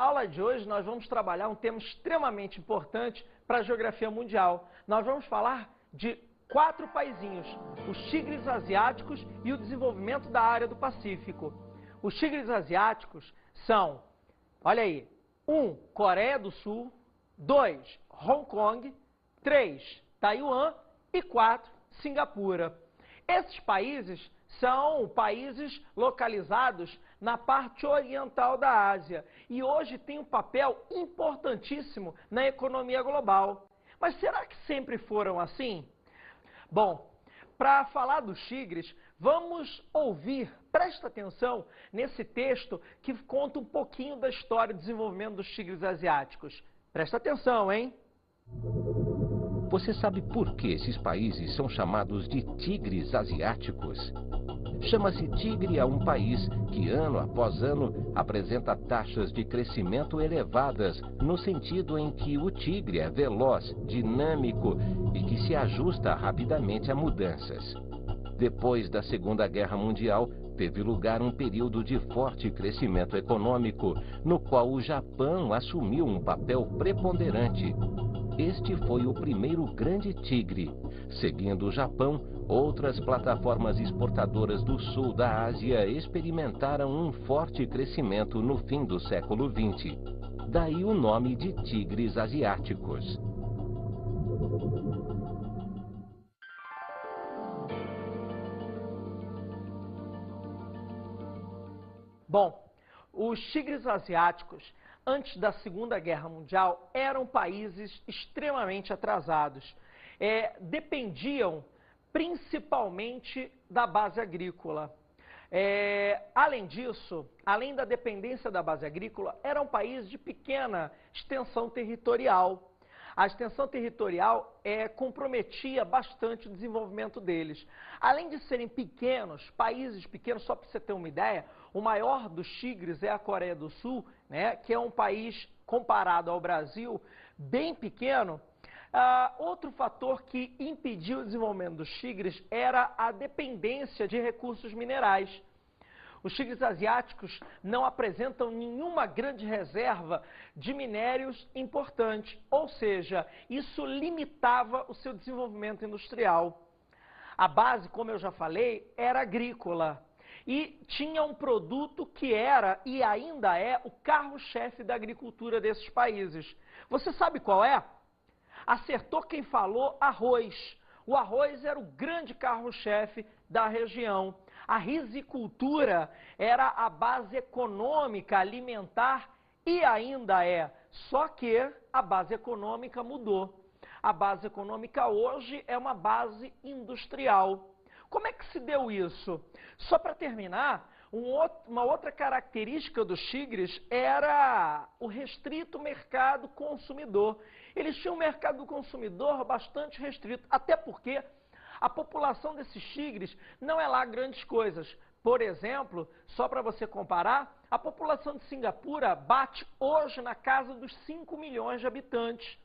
Na aula de hoje nós vamos trabalhar um tema extremamente importante para a geografia mundial. Nós vamos falar de 4 paizinhos, os tigres asiáticos e o desenvolvimento da área do Pacífico. Os tigres asiáticos são, olha aí, 1, Coreia do Sul, 2, Hong Kong, 3, Taiwan e 4, Singapura. Esses países são países localizados na parte oriental da Ásia e hoje têm um papel importantíssimo na economia global. Mas será que sempre foram assim? Bom, para falar dos tigres, vamos ouvir, presta atenção nesse texto que conta um pouquinho da história e desenvolvimento dos tigres asiáticos. Presta atenção, hein? Você sabe por que esses países são chamados de tigres asiáticos? Chama-se tigre a um país que, ano após ano, apresenta taxas de crescimento elevadas, no sentido em que o tigre é veloz, dinâmico e que se ajusta rapidamente a mudanças. Depois da Segunda Guerra Mundial, teve lugar um período de forte crescimento econômico, no qual o Japão assumiu um papel preponderante. Este foi o primeiro grande tigre. Seguindo o Japão, outras plataformas exportadoras do sul da Ásia experimentaram um forte crescimento no fim do século XX. Daí o nome de tigres asiáticos. Bom, os tigres asiáticos, antes da Segunda Guerra Mundial, eram países extremamente atrasados. Dependiam principalmente da base agrícola. Além disso, além da dependência da base agrícola, eram países de pequena extensão territorial. A extensão territorial comprometia bastante o desenvolvimento deles. Além de serem pequenos, países pequenos, só para você ter uma ideia, o maior dos tigres é a Coreia do Sul, né, que é um país, comparado ao Brasil, bem pequeno. Outro fator que impediu o desenvolvimento dos tigres era a dependência de recursos minerais. Os tigres asiáticos não apresentam nenhuma grande reserva de minérios importantes, ou seja, isso limitava o seu desenvolvimento industrial. A base, como eu já falei, era agrícola e tinha um produto que era e ainda é o carro-chefe da agricultura desses países. Você sabe qual é? Acertou quem falou: arroz. O arroz era o grande carro-chefe da região. A risicultura era a base econômica, alimentar e ainda é. Só que a base econômica mudou. A base econômica hoje é uma base industrial. Como é que se deu isso? Só para terminar, uma outra característica dos tigres era o restrito mercado consumidor. Eles tinham um mercado consumidor bastante restrito, até porque a população desses tigres não é lá grandes coisas. Por exemplo, só para você comparar, a população de Singapura bate hoje na casa dos 5 milhões de habitantes.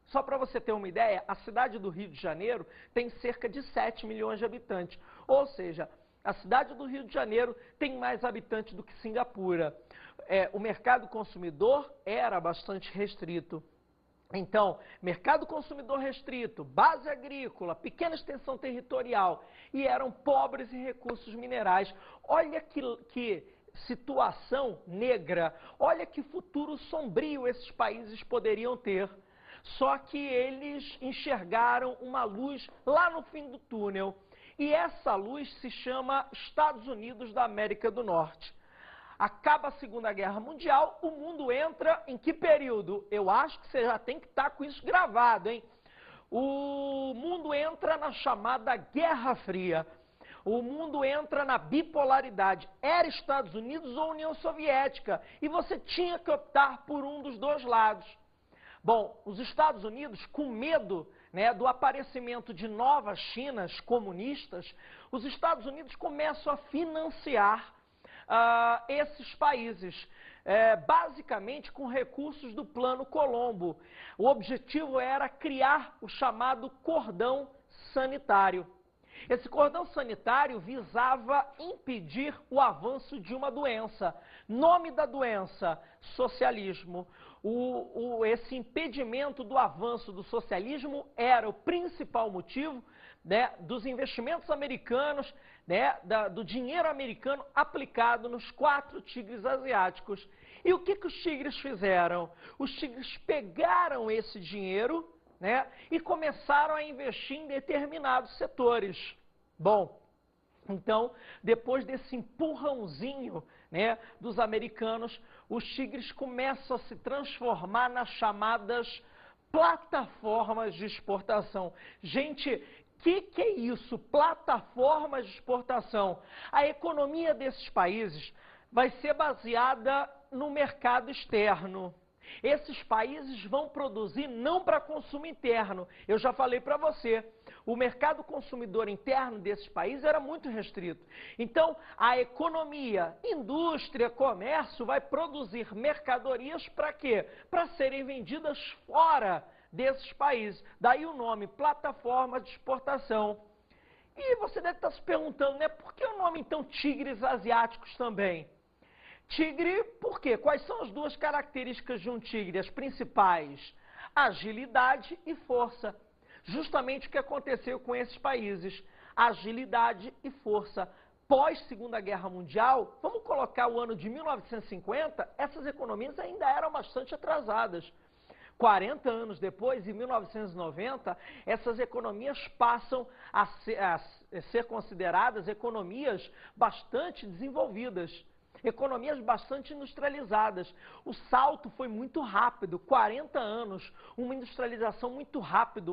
Só para você ter uma ideia, a cidade do Rio de Janeiro tem cerca de 7 milhões de habitantes. Ou seja, a cidade do Rio de Janeiro tem mais habitantes do que Singapura. O mercado consumidor era bastante restrito. Então, mercado consumidor restrito, base agrícola, pequena extensão territorial e eram pobres em recursos minerais. Olha que situação negra, olha que futuro sombrio esses países poderiam ter. Só que eles enxergaram uma luz lá no fim do túnel. E essa luz se chama Estados Unidos da América do Norte. Acaba a Segunda Guerra Mundial, o mundo entra em que período? Eu acho que você já tem que estar com isso gravado, hein? O mundo entra na chamada Guerra Fria. O mundo entra na bipolaridade. Era Estados Unidos ou União Soviética. E você tinha que optar por um dos dois lados. Bom, os Estados Unidos, com medo, né, do aparecimento de novas Chinas comunistas, os Estados Unidos começam a financiar esses países, basicamente com recursos do Plano Colombo. O objetivo era criar o chamado cordão sanitário. Esse cordão sanitário visava impedir o avanço de uma doença. Nome da doença: socialismo. Esse impedimento do avanço do socialismo era o principal motivo, né, dos investimentos americanos, né, do dinheiro americano aplicado nos 4 tigres asiáticos. E o que os tigres fizeram? Os tigres pegaram esse dinheiro, né, e começaram a investir em determinados setores. Bom, então, depois desse empurrãozinho, né, dos americanos, os tigres começam a se transformar nas chamadas plataformas de exportação. Gente, que é isso? Plataformas de exportação. A economia desses países vai ser baseada no mercado externo. Esses países vão produzir não para consumo interno. Eu já falei para você, o mercado consumidor interno desses países era muito restrito. Então, a economia, indústria, comércio vai produzir mercadorias para quê? Para serem vendidas fora desses países. Daí o nome, plataforma de exportação. E você deve estar se perguntando, né, por que o nome então tigres asiáticos também? Tigre, por quê? Quais são as 2 características de um tigre, as principais? Agilidade e força. Justamente o que aconteceu com esses países. Agilidade e força. Pós-Segunda Guerra Mundial, vamos colocar o ano de 1950, essas economias ainda eram bastante atrasadas. 40 anos depois, em 1990, essas economias passam a ser consideradas economias bastante desenvolvidas. Economias bastante industrializadas. O salto foi muito rápido, 40 anos, uma industrialização muito rápida,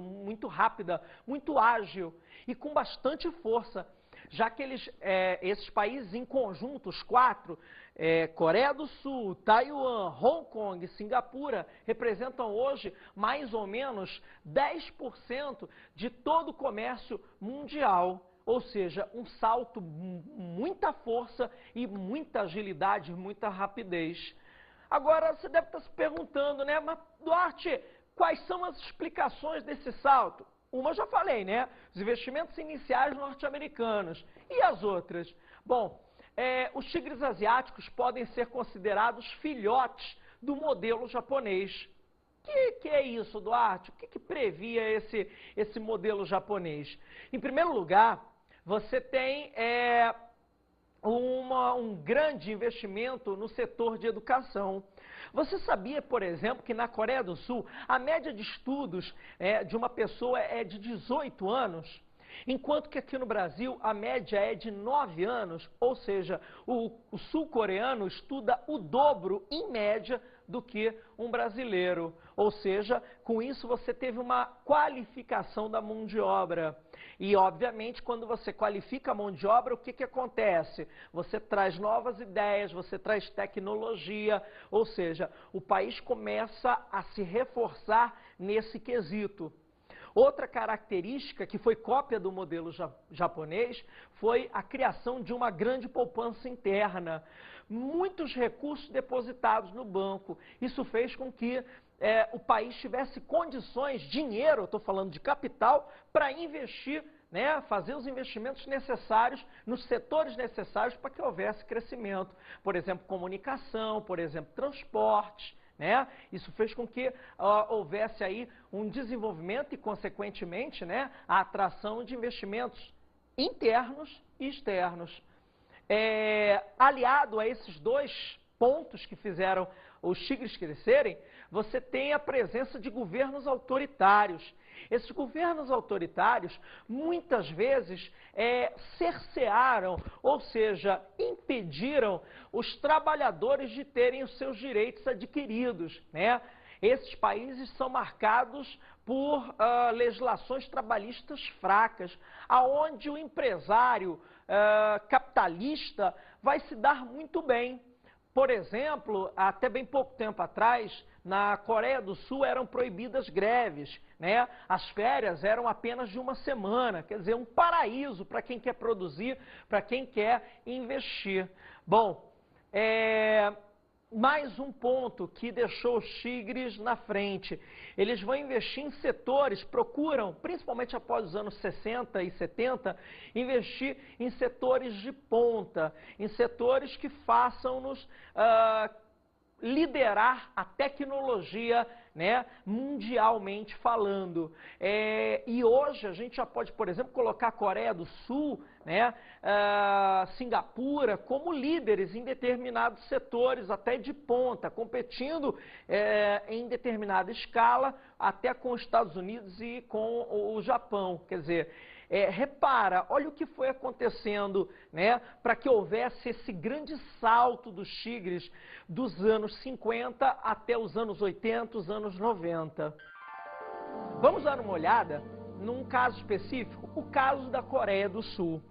muito ágil e com bastante força, já que esses países em conjunto, os 4, Coreia do Sul, Taiwan, Hong Kong e Singapura, representam hoje mais ou menos 10% de todo o comércio mundial. Ou seja, um salto, muita força e muita agilidade, muita rapidez. Agora, você deve estar se perguntando, né? Mas, Duarte, quais são as explicações desse salto? Uma eu já falei, né? Os investimentos iniciais norte-americanos. E as outras? Bom, os tigres asiáticos podem ser considerados filhotes do modelo japonês. Que é isso, Duarte? O que previa esse modelo japonês? Em primeiro lugar, você tem um grande investimento no setor de educação. Você sabia, por exemplo, que na Coreia do Sul a média de estudos de uma pessoa é de 18 anos? Enquanto que aqui no Brasil a média é de 9 anos, ou seja, o sul-coreano estuda o dobro, em média, do que um brasileiro. Ou seja, com isso você teve uma qualificação da mão de obra. E, obviamente, quando você qualifica a mão de obra, o que acontece? Você traz novas ideias, você traz tecnologia, ou seja, o país começa a se reforçar nesse quesito. Outra característica que foi cópia do modelo japonês foi a criação de uma grande poupança interna. Muitos recursos depositados no banco. Isso fez com que o país tivesse condições, dinheiro, estou falando de capital, para investir, né, fazer os investimentos necessários nos setores necessários para que houvesse crescimento. Por exemplo, comunicação, por exemplo, transportes. Né? Isso fez com que houvesse aí um desenvolvimento e, consequentemente, né, a atração de investimentos internos e externos. Aliado a esses 2 pontos que fizeram os tigres crescerem, você tem a presença de governos autoritários. Esses governos autoritários, muitas vezes, cercearam, ou seja, impediram os trabalhadores de terem os seus direitos adquiridos, né? Esses países são marcados por legislações trabalhistas fracas, aonde o empresário capitalista vai se dar muito bem. Por exemplo, até bem pouco tempo atrás, na Coreia do Sul eram proibidas greves, né? As férias eram apenas de uma semana, quer dizer, um paraíso para quem quer produzir, para quem quer investir. Bom, mais um ponto que deixou os tigres na frente. Eles vão investir em setores, procuram, principalmente após os anos 60 e 70, investir em setores de ponta, em setores que façam-nos liderar a tecnologia, né, mundialmente falando. E hoje a gente já pode, por exemplo, colocar a Coreia do Sul, né, Singapura como líderes em determinados setores, até de ponta, competindo em determinada escala, até com os Estados Unidos e com o Japão. Quer dizer, repara, olha o que foi acontecendo, né, para que houvesse esse grande salto dos tigres dos anos 50 até os anos 80, os anos 90. Vamos dar uma olhada num caso específico, o caso da Coreia do Sul.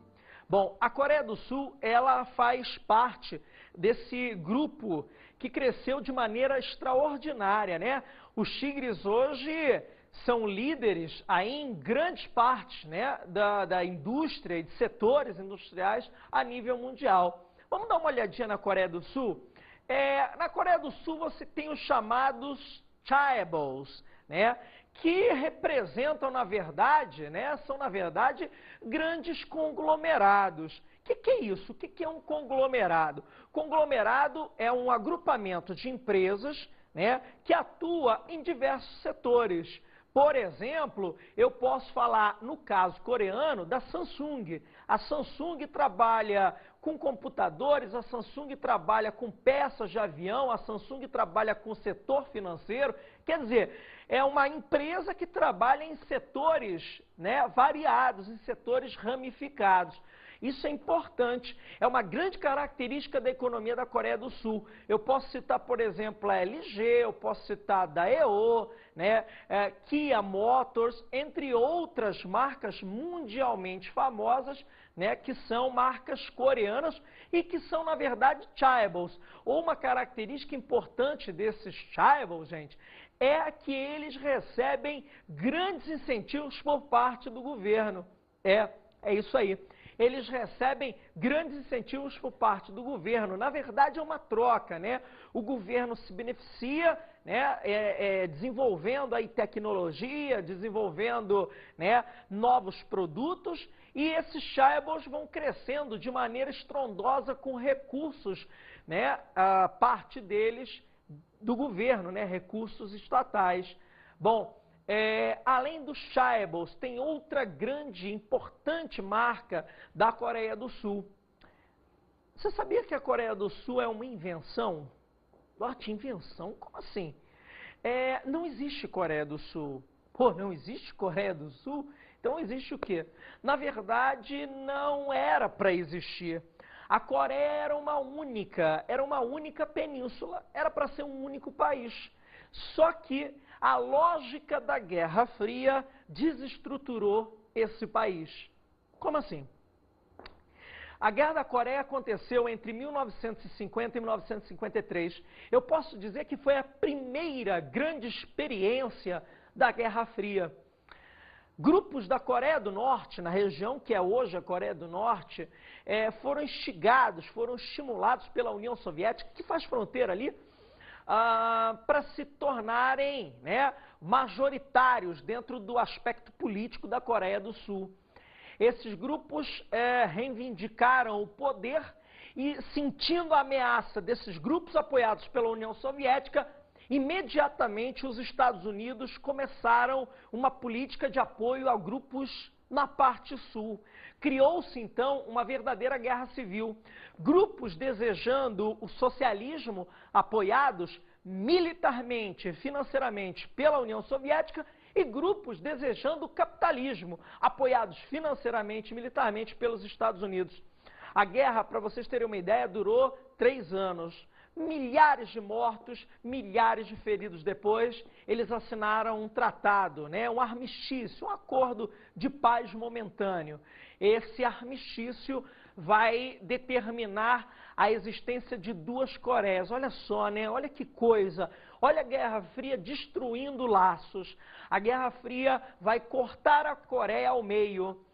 Bom, a Coreia do Sul, ela faz parte desse grupo que cresceu de maneira extraordinária, né? Os tigres hoje são líderes aí em grandes partes, né, da indústria e de setores industriais a nível mundial. Vamos dar uma olhadinha na Coreia do Sul? Na Coreia do Sul você tem os chamados chaebols, né, que representam, na verdade, né, são, na verdade, grandes conglomerados. O que é isso? O que é um conglomerado? Conglomerado é um agrupamento de empresas, né, que atua em diversos setores. Por exemplo, eu posso falar, no caso coreano, da Samsung. A Samsung trabalha com computadores, a Samsung trabalha com peças de avião, a Samsung trabalha com o setor financeiro. Quer dizer, é uma empresa que trabalha em setores, né, variados, em setores ramificados. Isso é importante, é uma grande característica da economia da Coreia do Sul. Eu posso citar, por exemplo, a LG, eu posso citar a Daewoo, né, Kia Motors, entre outras marcas mundialmente famosas, né, que são marcas coreanas e que são, na verdade, chaebols. Ou uma característica importante desses chaebols, gente, é que eles recebem grandes incentivos por parte do governo. É isso aí. Eles recebem grandes incentivos por parte do governo. Na verdade, é uma troca, né? O governo se beneficia, né, desenvolvendo aí tecnologia, desenvolvendo, né, novos produtos, e esses chaebols vão crescendo de maneira estrondosa com recursos, né, a parte deles do governo, né, recursos estatais. Bom, além dos chaebols, tem outra grande, importante marca da Coreia do Sul. Você sabia que a Coreia do Sul é uma invenção? Lote, invenção? Como assim? Não existe Coreia do Sul. Pô, não existe Coreia do Sul? Então existe o quê? Na verdade, não era para existir. A Coreia era uma única península, era para ser um único país. Só que a lógica da Guerra Fria desestruturou esse país. Como assim? A Guerra da Coreia aconteceu entre 1950 e 1953. Eu posso dizer que foi a primeira grande experiência da Guerra Fria. Grupos da Coreia do Norte, na região que é hoje a Coreia do Norte, foram instigados, foram estimulados pela União Soviética, que faz fronteira ali, para se tornarem, né, majoritários dentro do aspecto político da Coreia do Sul. Esses grupos reivindicaram o poder e, sentindo a ameaça desses grupos apoiados pela União Soviética, imediatamente os Estados Unidos começaram uma política de apoio a grupos na parte sul. Criou-se, então, uma verdadeira guerra civil. Grupos desejando o socialismo, apoiados militarmente e financeiramente pela União Soviética, e grupos desejando o capitalismo, apoiados financeiramente e militarmente pelos Estados Unidos. A guerra, para vocês terem uma ideia, durou 3 anos. Milhares de mortos, milhares de feridos depois, eles assinaram um tratado, né, um armistício, um acordo de paz momentâneo. Esse armistício vai determinar a existência de 2 Coreias. Olha só, né? Olha que coisa. Olha a Guerra Fria destruindo laços. A Guerra Fria vai cortar a Coreia ao meio.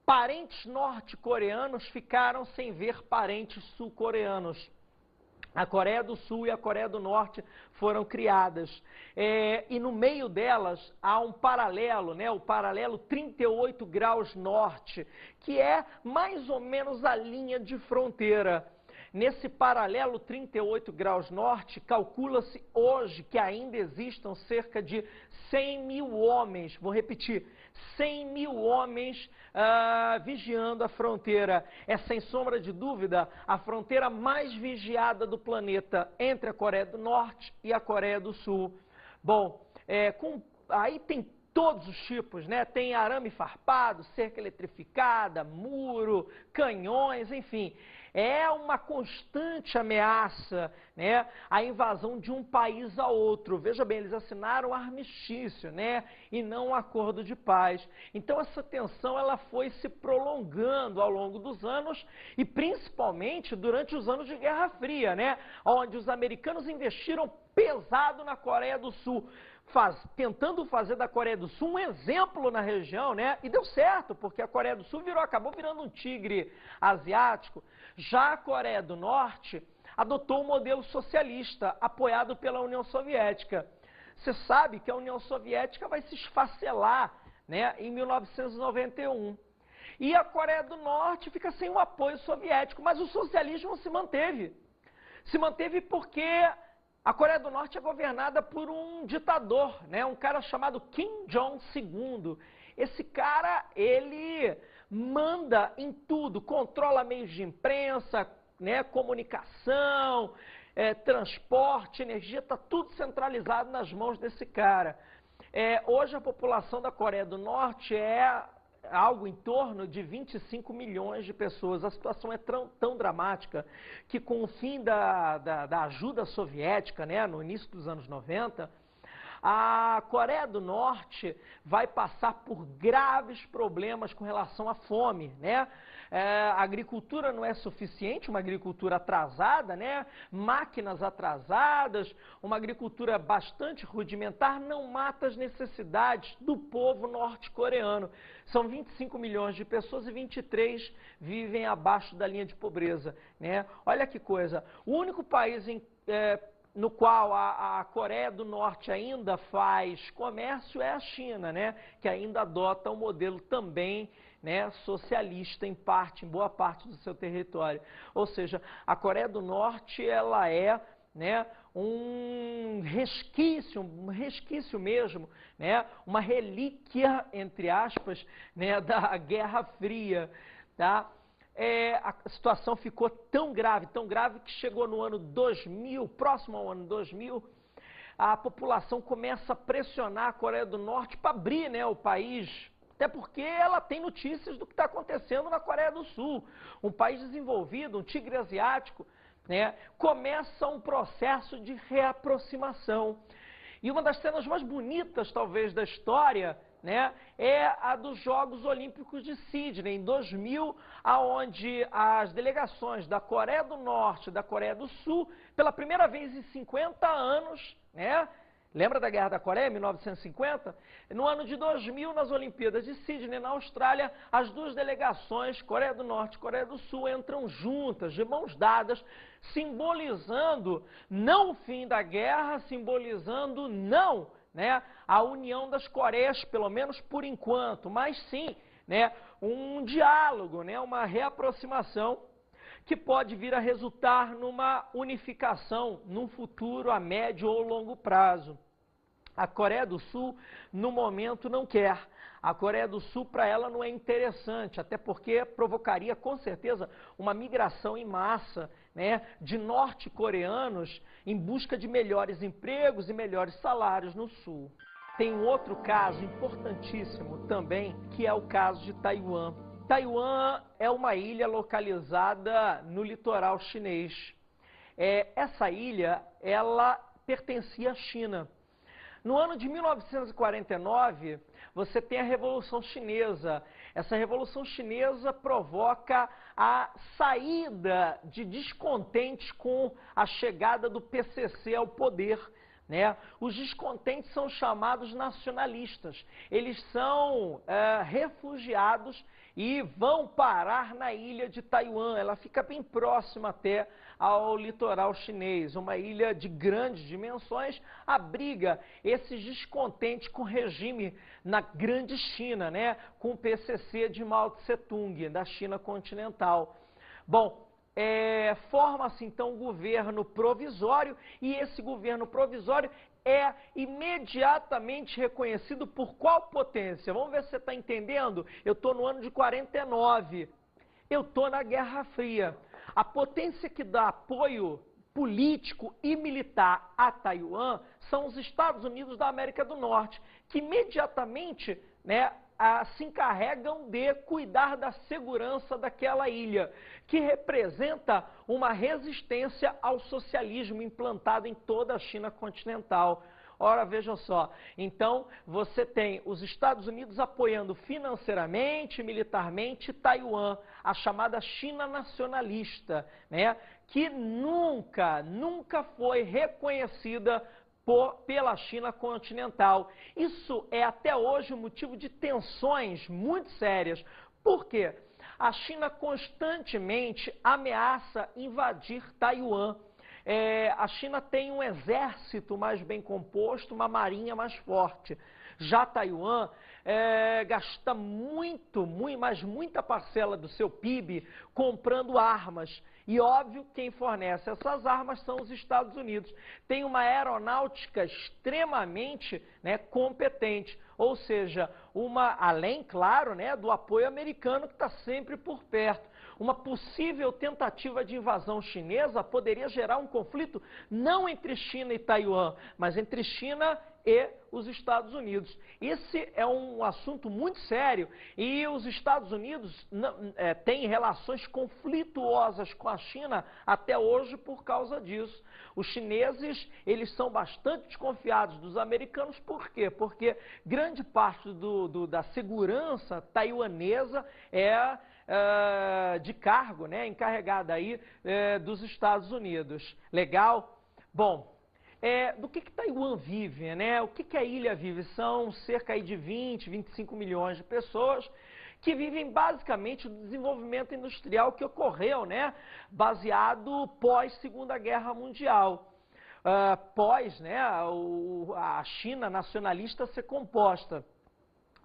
Parentes norte-coreanos ficaram sem ver parentes sul-coreanos. A Coreia do Sul e a Coreia do Norte foram criadas. E no meio delas há um paralelo, né? O paralelo 38 graus norte, que é mais ou menos a linha de fronteira. Nesse paralelo 38 graus norte, calcula-se hoje que ainda existam cerca de 100 mil homens, vou repetir, 100 mil homens vigiando a fronteira. É, sem sombra de dúvida, a fronteira mais vigiada do planeta entre a Coreia do Norte e a Coreia do Sul. Bom, aí tem todos os tipos, né? Tem arame farpado, cerca eletrificada, muro, canhões, enfim. É uma constante ameaça, né, a invasão de um país a outro. Veja bem, eles assinaram um armistício, né, e não um acordo de paz. Então essa tensão ela foi se prolongando ao longo dos anos e principalmente durante os anos de Guerra Fria, né, onde os americanos investiram pesado na Coreia do Sul, tentando fazer da Coreia do Sul um exemplo na região, né? E deu certo, porque a Coreia do Sul acabou virando um tigre asiático. Já a Coreia do Norte adotou um modelo socialista, apoiado pela União Soviética. Você sabe que a União Soviética vai se esfacelar, né, em 1991. E a Coreia do Norte fica sem o apoio soviético, mas o socialismo se manteve. Se manteve porque a Coreia do Norte é governada por um ditador, né? Um cara chamado Kim Jong-il. Esse cara, ele manda em tudo, controla meios de imprensa, né? Comunicação, transporte, energia, está tudo centralizado nas mãos desse cara. Hoje a população da Coreia do Norte é algo em torno de 25 milhões de pessoas. A situação é tão dramática que com o fim da ajuda soviética, né, no início dos anos 90, a Coreia do Norte vai passar por graves problemas com relação à fome, né? A agricultura não é suficiente, uma agricultura atrasada, né? Máquinas atrasadas, uma agricultura bastante rudimentar não mata as necessidades do povo norte-coreano. São 25 milhões de pessoas e 23 vivem abaixo da linha de pobreza, né? Olha que coisa, o único país no qual a Coreia do Norte ainda faz comércio é a China, né? Que ainda adota um modelo também, né, socialista em boa parte do seu território. Ou seja, a Coreia do Norte ela é, né, um resquício mesmo, né, uma relíquia, entre aspas, né, da Guerra Fria, tá? A situação ficou tão grave que chegou no ano 2000, próximo ao ano 2000, a população começa a pressionar a Coreia do Norte para abrir, né, o país, até porque ela tem notícias do que está acontecendo na Coreia do Sul. Um país desenvolvido, um tigre asiático, né, começa um processo de reaproximação. E uma das cenas mais bonitas, talvez, da história, né, é a dos Jogos Olímpicos de Sydney, em 2000, onde as delegações da Coreia do Norte e da Coreia do Sul, pela primeira vez em 50 anos, né, lembra da Guerra da Coreia, 1950? No ano de 2000, nas Olimpíadas de Sydney, na Austrália, as duas delegações, Coreia do Norte e Coreia do Sul, entram juntas, de mãos dadas, simbolizando não o fim da guerra, simbolizando não, né, a união das Coreias, pelo menos por enquanto, mas sim, né, um diálogo, né, uma reaproximação que pode vir a resultar numa unificação num futuro a médio ou longo prazo. A Coreia do Sul, no momento, não quer. A Coreia do Sul, para ela, não é interessante, até porque provocaria, com certeza, uma migração em massa, né, de norte-coreanos em busca de melhores empregos e melhores salários no Sul. Tem um outro caso importantíssimo também, que é o caso de Taiwan. Taiwan é uma ilha localizada no litoral chinês. Essa ilha, ela pertencia à China. No ano de 1949, você tem a Revolução Chinesa. Essa Revolução Chinesa provoca a saída de descontentes com a chegada do PCC ao poder, né? Os descontentes são chamados nacionalistas. Eles são refugiados e vão parar na ilha de Taiwan. Ela fica bem próxima até ao litoral chinês. Uma ilha de grandes dimensões, abriga esses descontentes com o regime na Grande China, né? Com o PCC de Mao Tse-tung, da China continental. Bom, forma-se então um governo provisório, e esse governo provisório é imediatamente reconhecido por qual potência? Vamos ver se você está entendendo. Eu estou no ano de 49, eu estou na Guerra Fria. A potência que dá apoio político e militar a Taiwan são os Estados Unidos da América do Norte, que imediatamente, né, se encarregam de cuidar da segurança daquela ilha, que representa uma resistência ao socialismo implantado em toda a China continental. Ora, vejam só, então você tem os Estados Unidos apoiando financeiramente e militarmente Taiwan, a chamada China nacionalista, né, que nunca foi reconhecida pela China continental. Isso é até hoje um motivo de tensões muito sérias. Por quê? A China constantemente ameaça invadir Taiwan. A China tem um exército mais bem composto, uma marinha mais forte. Já Taiwan gasta mas muita parcela do seu PIB comprando armas. E óbvio, quem fornece essas armas são os Estados Unidos. Tem uma aeronáutica extremamente, né, competente. Ou seja, além, claro, né, do apoio americano que está sempre por perto. Uma possível tentativa de invasão chinesa poderia gerar um conflito não entre China e Taiwan, mas entre China e os Estados Unidos. Esse é um assunto muito sério e os Estados Unidos têm relações conflituosas com a China até hoje por causa disso. Os chineses, eles são bastante desconfiados dos americanos. Por quê? Porque grande parte da segurança taiwanesa de cargo, né, encarregada aí dos Estados Unidos. Legal? Bom, do que Taiwan vive, né? O que a ilha vive? São cerca aí de 25 milhões de pessoas que vivem basicamente do desenvolvimento industrial que ocorreu, né, baseado pós-Segunda Guerra Mundial. Pós, né, a China nacionalista ser composta.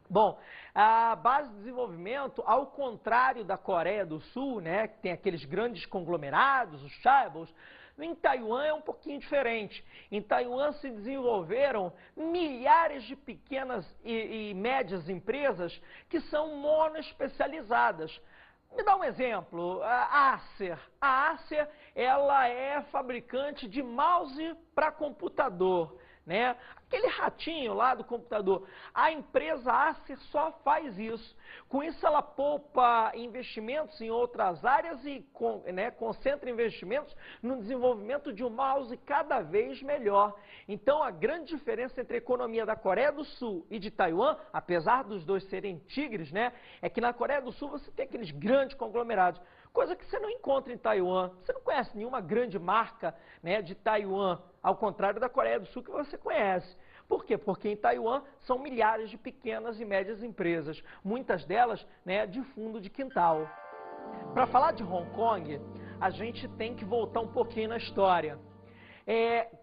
Bom, a base de desenvolvimento, ao contrário da Coreia do Sul, né, que tem aqueles grandes conglomerados, os chaebols, em Taiwan é um pouquinho diferente. Em Taiwan se desenvolveram milhares de pequenas e médias empresas que são monoespecializadas. Me dá um exemplo, a Acer. A Acer, ela é fabricante de mouse para computador, né? Aquele ratinho lá do computador. A empresa Acer só faz isso. Com isso ela poupa investimentos em outras áreas e concentra investimentos no desenvolvimento de um mouse cada vez melhor. Então a grande diferença entre a economia da Coreia do Sul e de Taiwan, apesar dos dois serem tigres, né, é que na Coreia do Sul você tem aqueles grandes conglomerados, coisa que você não encontra em Taiwan. Você não conhece nenhuma grande marca, né, de Taiwan, ao contrário da Coreia do Sul que você conhece. Por quê? Porque em Taiwan são milhares de pequenas e médias empresas, muitas delas, né, de fundo de quintal. Para falar de Hong Kong, a gente tem que voltar um pouquinho na história.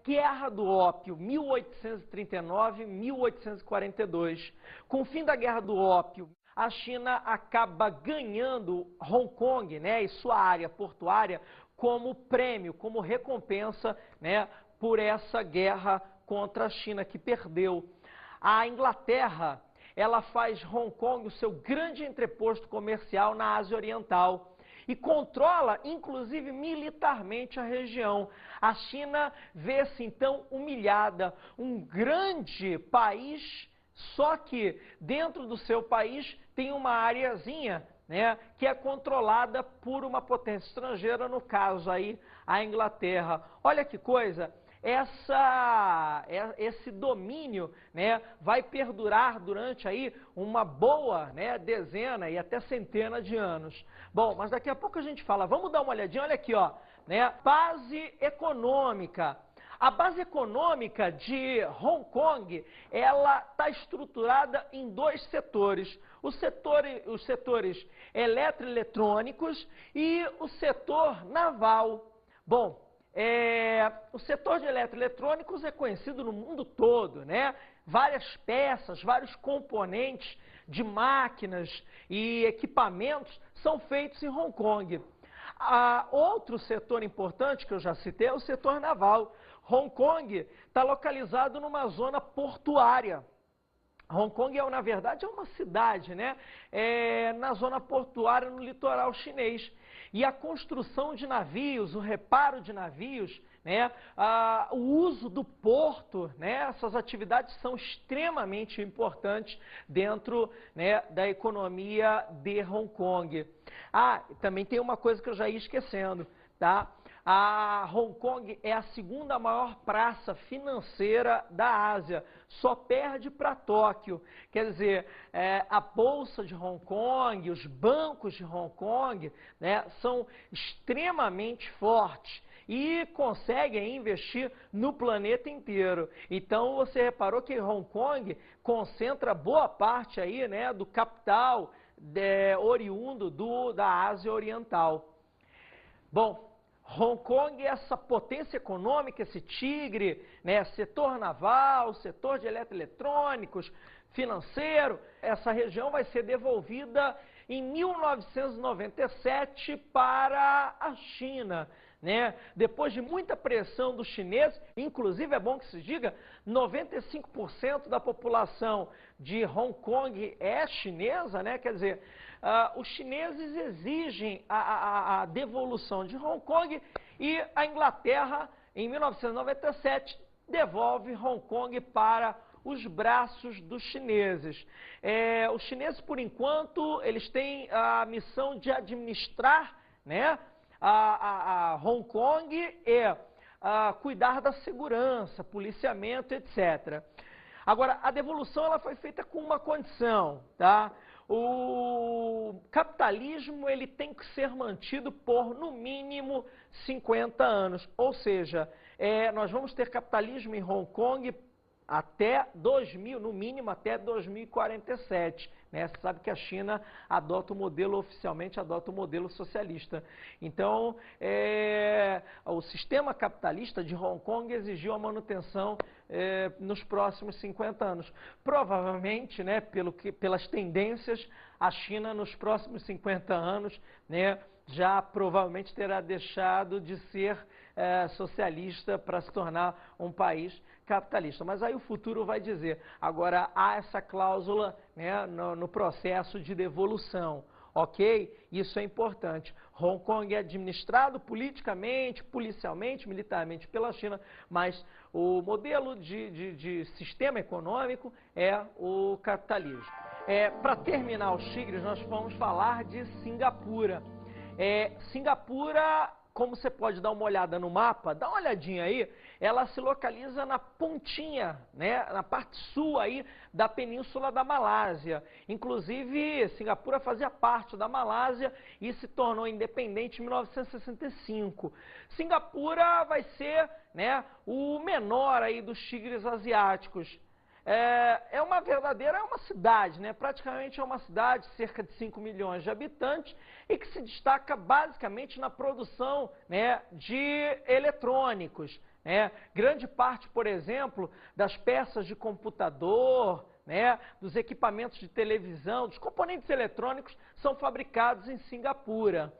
Guerra do Ópio, 1839-1842. Com o fim da Guerra do Ópio, a China acaba ganhando Hong Kong, né, e sua área portuária como prêmio, como recompensa, né, por essa guerra contra a China, que perdeu. A Inglaterra, ela faz Hong Kong o seu grande entreposto comercial na Ásia Oriental e controla, inclusive, militarmente a região. A China vê-se, então, humilhada. Um grande país, só que dentro do seu país tem uma areazinha, né, que é controlada por uma potência estrangeira, no caso aí, a Inglaterra. Olha que coisa! Esse domínio, né, vai perdurar durante aí uma boa, né, dezena e até centena de anos. Bom, mas daqui a pouco a gente fala. Vamos dar uma olhadinha, olha aqui, ó, né, base econômica. A base econômica de Hong Kong, ela está estruturada em dois setores. Os setores eletroeletrônicos e o setor naval. Bom, o setor de eletroeletrônicos é conhecido no mundo todo, né? Várias peças, vários componentes de máquinas e equipamentos são feitos em Hong Kong. Outro setor importante que eu já citei é o setor naval. Hong Kong está localizado numa zona portuária. Hong Kong, na verdade, é uma cidade, né? Na zona portuária, no litoral chinês. E a construção de navios, o reparo de navios, né? O uso do porto, né? Essas atividades são extremamente importantes dentro, né, da economia de Hong Kong. Também tem uma coisa que eu já ia esquecendo, tá? A Hong Kong é a segunda maior praça financeira da Ásia, só perde para Tóquio. Quer dizer, a Bolsa de Hong Kong, os bancos de Hong Kong, né, são extremamente fortes e conseguem investir no planeta inteiro. Então, você reparou que Hong Kong concentra boa parte aí, né, do capital oriundo da Ásia Oriental. Bom, Hong Kong é essa potência econômica, esse tigre, né, setor naval, setor de eletroeletrônicos, financeiro. Essa região vai ser devolvida em 1997 para a China, né? Depois de muita pressão dos chineses, inclusive é bom que se diga, 95% da população de Hong Kong é chinesa, né? Quer dizer, os chineses exigem a devolução de Hong Kong e a Inglaterra, em 1997, devolve Hong Kong para os braços dos chineses. Os chineses, por enquanto, eles têm a missão de administrar, né, a Hong Kong e cuidar da segurança, policiamento, etc. Agora, a devolução ela foi feita com uma condição, tá? O capitalismo ele tem que ser mantido por, no mínimo, 50 anos. Ou seja, nós vamos ter capitalismo em Hong Kong até 2000, no mínimo até 2047. Né? Você sabe que a China adota o modelo, oficialmente adota o modelo socialista. Então, o sistema capitalista de Hong Kong exigiu a manutenção nos próximos 50 anos. Provavelmente, né, pelas tendências, a China nos próximos 50 anos, né, já provavelmente terá deixado de ser socialista para se tornar um país capitalista. Mas aí o futuro vai dizer. Agora, há essa cláusula, né, no processo de devolução, ok? Isso é importante. Hong Kong é administrado politicamente, policialmente, militarmente pela China, mas o modelo de sistema econômico é o capitalismo. Para terminar os tigres, nós vamos falar de Singapura. Singapura, como você pode dar uma olhada no mapa, dá uma olhadinha aí, ela se localiza na pontinha, né, na parte sul aí da península da Malásia. Inclusive, Singapura fazia parte da Malásia e se tornou independente em 1965. Singapura vai ser, né, o menor aí dos tigres asiáticos. É uma cidade, né? Praticamente é uma cidade, cerca de 5 milhões de habitantes, e que se destaca basicamente na produção, né, de eletrônicos. Né? Grande parte, por exemplo, das peças de computador, né, dos equipamentos de televisão, dos componentes eletrônicos são fabricados em Singapura.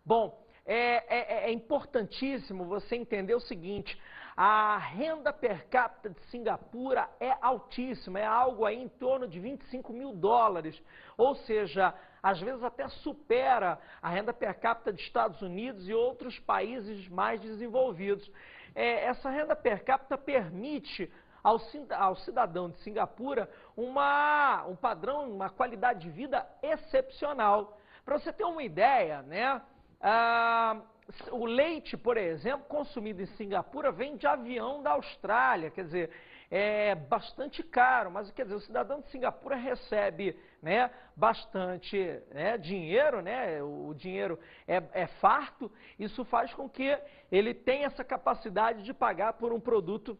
Bom, é importantíssimo você entender o seguinte: a renda per capita de Singapura é altíssima, é algo aí em torno de 25 mil dólares, ou seja, às vezes até supera a renda per capita dos Estados Unidos e outros países mais desenvolvidos. Essa renda per capita permite ao cidadão de Singapura um padrão, uma qualidade de vida excepcional. Para você ter uma ideia, né? o leite, por exemplo, consumido em Singapura vem de avião da Austrália, quer dizer, é bastante caro, mas quer dizer, o cidadão de Singapura recebe, né, bastante, né, dinheiro, né, o dinheiro é farto, isso faz com que ele tenha essa capacidade de pagar por um produto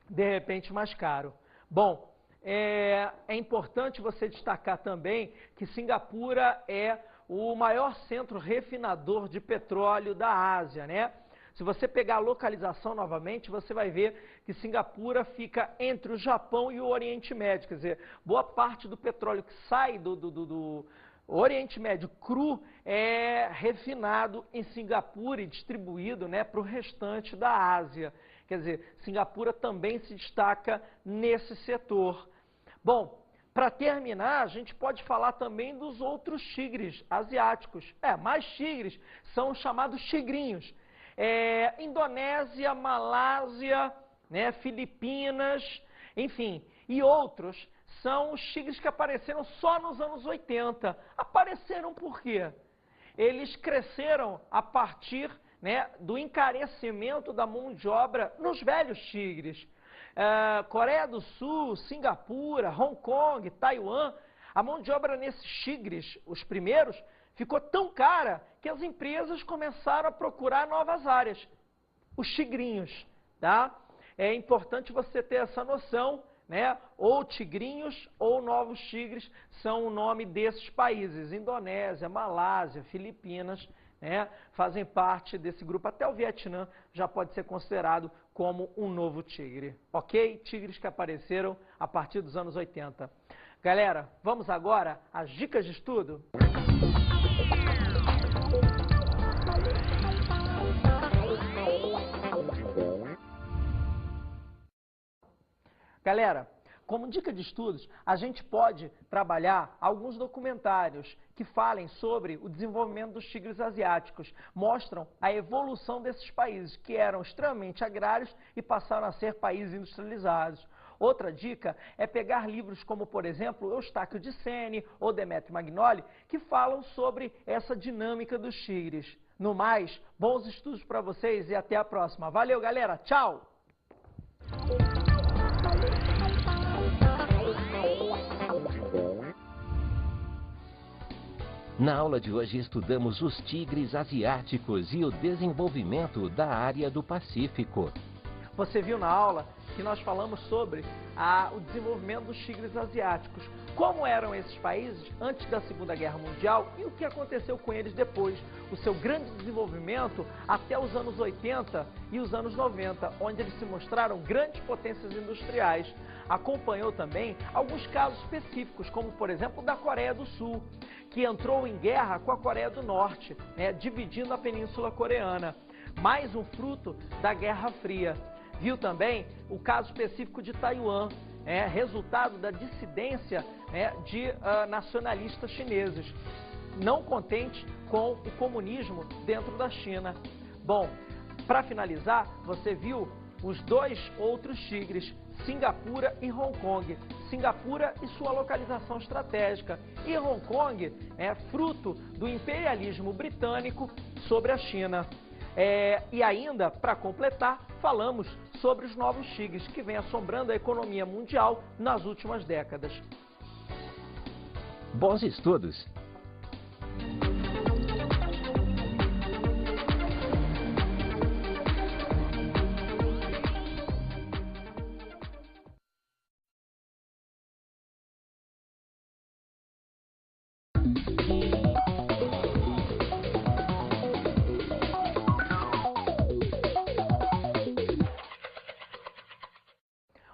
de repente mais caro. Bom, é importante você destacar também que Singapura é o maior centro refinador de petróleo da Ásia, né? Se você pegar a localização novamente, você vai ver que Singapura fica entre o Japão e o Oriente Médio, quer dizer, boa parte do petróleo que sai do Oriente Médio cru é refinado em Singapura e distribuído, né, para o restante da Ásia. Quer dizer, Singapura também se destaca nesse setor. Bom, para terminar, a gente pode falar também dos outros tigres asiáticos. Mais tigres são os chamados tigrinhos. Indonésia, Malásia, né, Filipinas, enfim, e outros são os tigres que apareceram só nos anos 80. Apareceram por quê? Eles cresceram a partir, né, do encarecimento da mão de obra nos velhos tigres. Coreia do Sul, Singapura, Hong Kong, Taiwan, a mão de obra nesses tigres, os primeiros, ficou tão cara que as empresas começaram a procurar novas áreas, os tigrinhos, tá? É importante você ter essa noção, né? Ou tigrinhos ou novos tigres são o nome desses países. Indonésia, Malásia, Filipinas, né? Fazem parte desse grupo. Até o Vietnã já pode ser considerado como um novo tigre, ok? Tigres que apareceram a partir dos anos 80. Galera, vamos agora às dicas de estudo? Galera, como dica de estudos, a gente pode trabalhar alguns documentários que falem sobre o desenvolvimento dos tigres asiáticos, mostram a evolução desses países que eram extremamente agrários e passaram a ser países industrializados. Outra dica é pegar livros como, por exemplo, Eustáquio de Sene ou Demetrio Magnoli, que falam sobre essa dinâmica dos tigres. No mais, bons estudos para vocês e até a próxima. Valeu, galera! Tchau! Na aula de hoje estudamos os tigres asiáticos e o desenvolvimento da área do Pacífico. Você viu na aula que nós falamos sobre o desenvolvimento dos tigres asiáticos, como eram esses países antes da Segunda Guerra Mundial e o que aconteceu com eles depois, o seu grande desenvolvimento até os anos 80 e os anos 90, onde eles se mostraram grandes potências industriais. Acompanhou também alguns casos específicos, como por exemplo da Coreia do Sul, que entrou em guerra com a Coreia do Norte, né, dividindo a Península Coreana, mais um fruto da Guerra Fria. Viu também o caso específico de Taiwan, resultado da dissidência, de nacionalistas chineses, não contentes com o comunismo dentro da China. Bom, para finalizar, você viu os dois outros tigres, Singapura e Hong Kong. Singapura e sua localização estratégica, e Hong Kong é fruto do imperialismo britânico sobre a China. E ainda, para completar, falamos sobre os novos tigres que vêm assombrando a economia mundial nas últimas décadas. Bons estudos!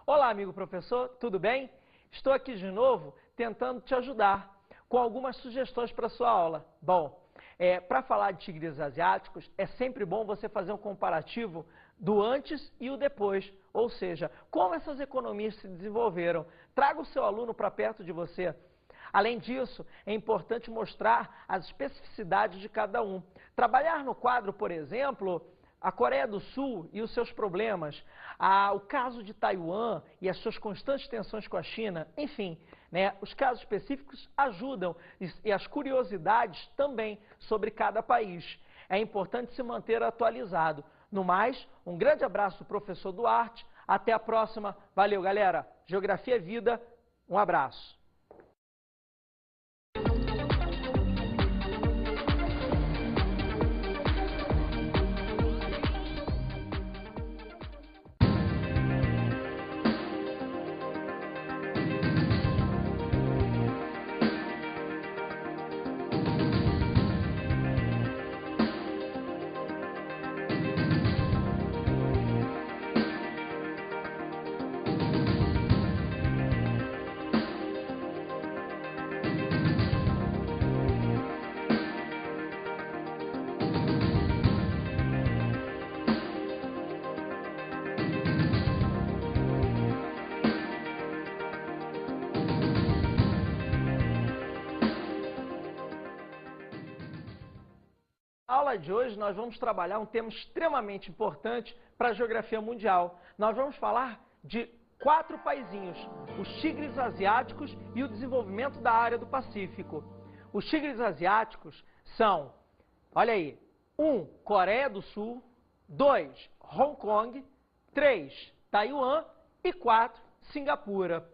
Olá, amigo professor, tudo bem? Estou aqui de novo tentando te ajudar com algumas sugestões para a sua aula. Bom, para falar de tigres asiáticos, é sempre bom você fazer um comparativo do antes e o depois, ou seja, como essas economias se desenvolveram. Traga o seu aluno para perto de você. Além disso, é importante mostrar as especificidades de cada um. Trabalhar no quadro, por exemplo, a Coreia do Sul e os seus problemas, o caso de Taiwan e as suas constantes tensões com a China, enfim, os casos específicos ajudam e as curiosidades também sobre cada país. é importante se manter atualizado. No mais, um grande abraço do professor Duarte, até a próxima. Valeu, galera. Geografia é vida, um abraço. Na aula de hoje, nós vamos trabalhar um tema extremamente importante para a geografia mundial. Nós vamos falar de 4 paizinhos, os tigres asiáticos e o desenvolvimento da área do Pacífico. Os tigres asiáticos são, olha aí, 1, Coreia do Sul, 2, Hong Kong, 3, Taiwan e 4, Singapura.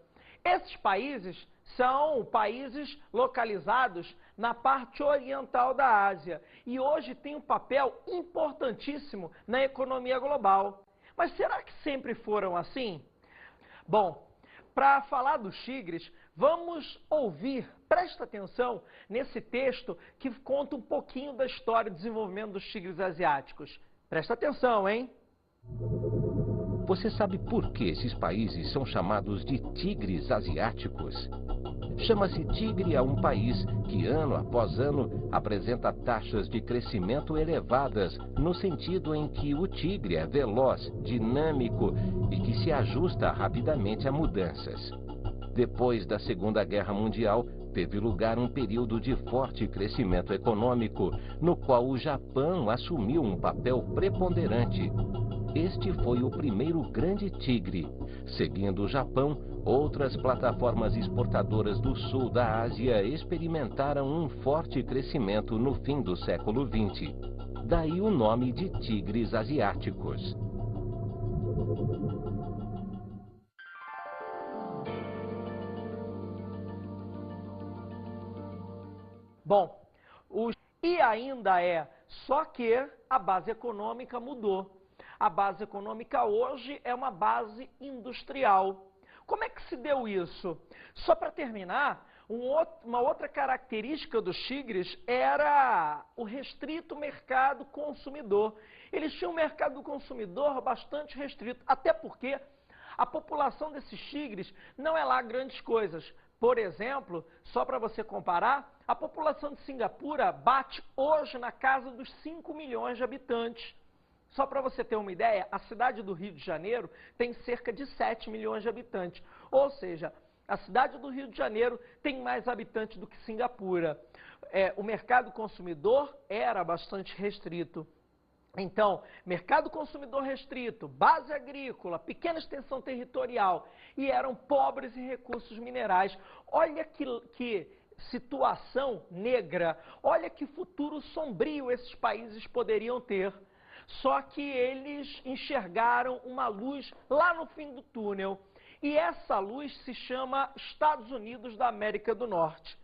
Esses países são países localizados na parte oriental da Ásia e hoje têm um papel importantíssimo na economia global. Mas será que sempre foram assim? Bom, para falar dos tigres, vamos ouvir, presta atenção nesse texto que conta um pouquinho da história e desenvolvimento dos tigres asiáticos. Presta atenção, hein? Você sabe por que esses países são chamados de tigres asiáticos? Chama-se tigre a um país que, ano após ano, apresenta taxas de crescimento elevadas, no sentido em que o tigre é veloz, dinâmico e que se ajusta rapidamente a mudanças. Depois da Segunda Guerra Mundial, teve lugar um período de forte crescimento econômico, no qual o Japão assumiu um papel preponderante. Este foi o primeiro grande tigre. Seguindo o Japão, outras plataformas exportadoras do sul da Ásia experimentaram um forte crescimento no fim do século XX. Daí o nome de tigres asiáticos. Bom, e ainda só que a base econômica mudou. A base econômica hoje é uma base industrial. Como é que se deu isso? Só para terminar, uma outra característica dos tigres era o restrito mercado consumidor. Eles tinham um mercado consumidor bastante restrito, até porque a população desses tigres não é lá grandes coisas. Por exemplo, só para você comparar, a população de Singapura bate hoje na casa dos 5 milhões de habitantes. Só para você ter uma ideia, a cidade do Rio de Janeiro tem cerca de 7 milhões de habitantes. Ou seja, a cidade do Rio de Janeiro tem mais habitantes do que Singapura. O mercado consumidor era bastante restrito. Então, mercado consumidor restrito, base agrícola, pequena extensão territorial e eram pobres em recursos minerais. Olha que situação negra, olha que futuro sombrio esses países poderiam ter. Só que eles enxergaram uma luz lá no fim do túnel. E essa luz se chama Estados Unidos da América do Norte.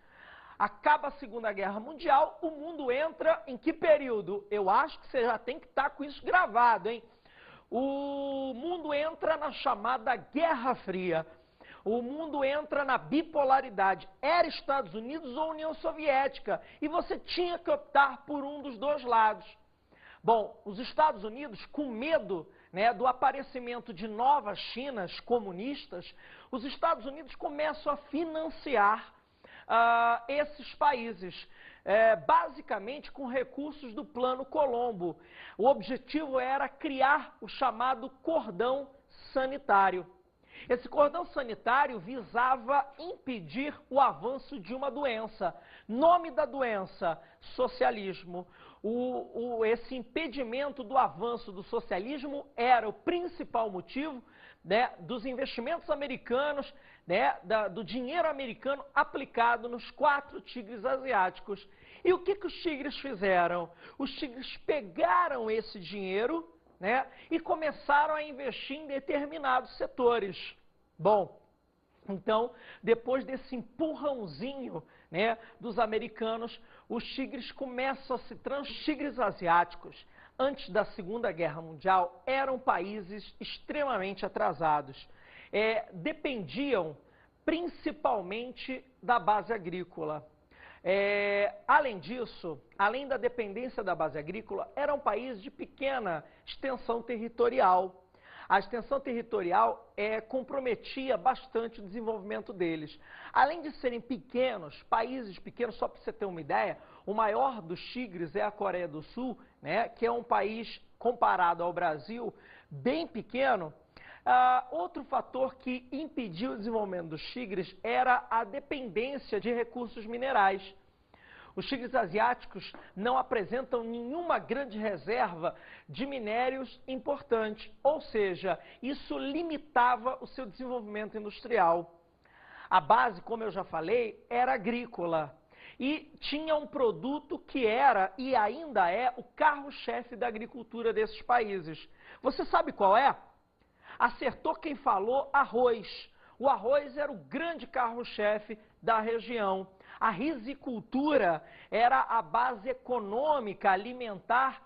Acaba a Segunda Guerra Mundial, o mundo entra em que período? Eu acho que você já tem que estar com isso gravado, hein? O mundo entra na chamada Guerra Fria. O mundo entra na bipolaridade. Era Estados Unidos ou União Soviética. E você tinha que optar por um dos dois lados. Bom, os Estados Unidos, com medo do aparecimento de novas Chinas comunistas, os Estados Unidos começam a financiar esses países, basicamente com recursos do Plano Colombo. O objetivo era criar o chamado cordão sanitário. Esse cordão sanitário visava impedir o avanço de uma doença. Nome da doença: socialismo. Esse impedimento do avanço do socialismo era o principal motivo dos investimentos americanos, do dinheiro americano aplicado nos 4 tigres asiáticos. E o que que os tigres fizeram? Os tigres pegaram esse dinheiro, né, e começaram a investir em determinados setores. Bom, então, depois desse empurrãozinho, né, dos americanos, os tigres começam a se transformar. Os tigres asiáticos, antes da Segunda Guerra Mundial, eram países extremamente atrasados. Dependiam principalmente da base agrícola. Além disso, além da dependência da base agrícola, eram países de pequena extensão territorial. A extensão territorial comprometia bastante o desenvolvimento deles. Além de serem pequenos, países pequenos, só para você ter uma ideia, o maior dos tigres é a Coreia do Sul, né, que é um país, comparado ao Brasil, bem pequeno. Outro fator que impediu o desenvolvimento dos tigres era a dependência de recursos minerais. Os tigres asiáticos não apresentam nenhuma grande reserva de minérios importantes, ou seja, isso limitava o seu desenvolvimento industrial. A base, como eu já falei, era agrícola e tinha um produto que era e ainda é o carro-chefe da agricultura desses países. Você sabe qual é? Acertou quem falou: arroz. O arroz era o grande carro-chefe da região. A rizicultura era a base econômica alimentar